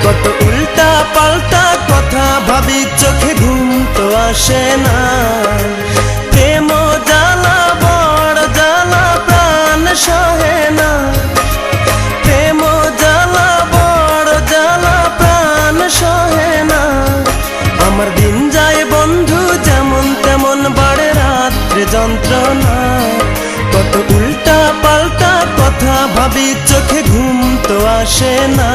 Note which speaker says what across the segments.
Speaker 1: কত উল্টা পাল্টা কথা ভাবি, চোখে ঘুম তো আসে না। প্রেম জ্বালা বড় জ্বালা, প্রাণ সহে না। প্রেম জ্বালা বড় জ্বালা, প্রাণ সহে না। আমার দিন যায় বন্ধু যেমন তেমন, বাড়ে রাত্রে যন্ত্রণা। কত উল্টা পাল্টা কথা ভাবি, চোখে ঘুম তো আসে না।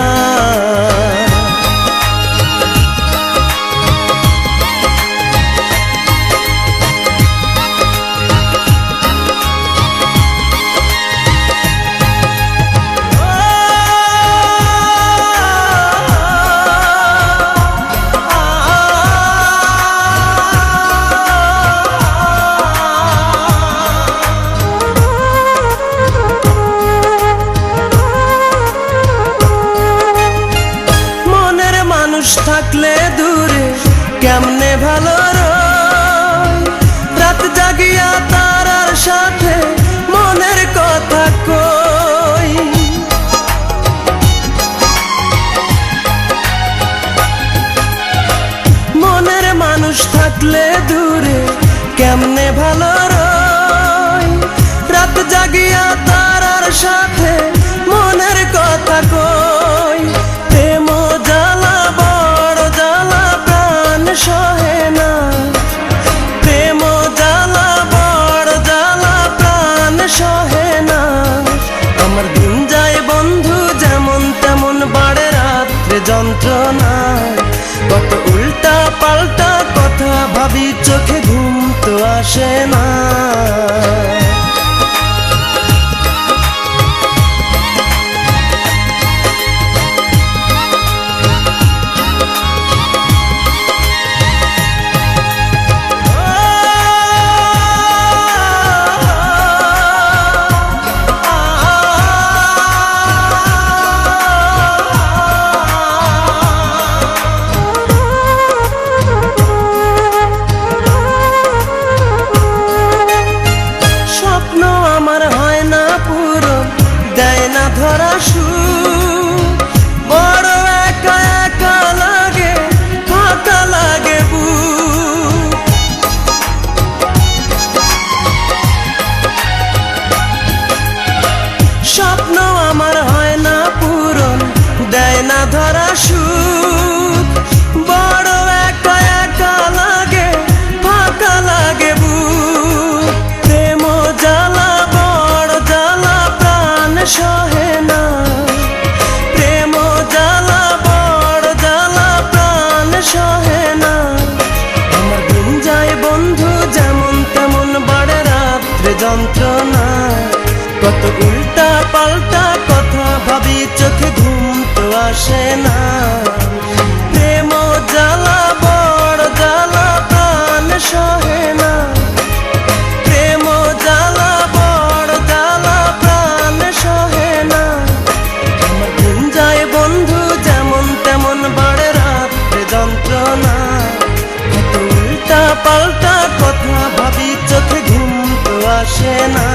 Speaker 1: থাকলে দূরে কেমনে ভালো রয়, রাত জাগিয়া তারার সাথে মনের কথা কই। মনের মানুষ থাকলে দূরে কেমনে ভালো রয়, রাত জাগিয়া তারার সাথে মনের কথা কই। প্রেম জ্বালা বড় জ্বালা, প্রাণ সহে না। প্রেম জ্বালা বড় জ্বালা, প্রাণ সহে না। আমার দিন যায় বন্ধু যেমন তেমন, বাড়ে রাত্রে যন্ত্রণা। কত উল্টা পাল্টা কথা ভাবি, চোখে ঘুম তো আসে না। ধরা সুখ বড় একা একা লাগে, ফাঁকা লাগে বুক। স্বপ্ন আমার হয় না পূরণ, দেয় না ধরা সুখ। বড় একা একা লাগে, ফাঁকা লাগে বুক। প্রেম জ্বালা বড় জ্বালা, প্রাণ সহে না। প্রেম জ্বালা বড় জ্বালা, প্রাণ সহে না। আমার দিন যায় বন্ধু যেমন তেমন, বাড়ে রাত্রে যন্ত্রণা। কত উল্টা পাল্টা কথা ভাবি, চোখে ঘুম তো আসে না। প্রেম জ্বালা বড় জ্বালা, প্রাণ সহে না। প্রেম জ্বালা বড় জ্বালা, প্রাণ সহে না। আমার দিন যায় বন্ধু যেমন তেমন, বাড়ে রাত্রে যন্ত্রণা। কত উল্টা পাল্টা কথা ভাবি, চোখে ঘুম তো আসে না।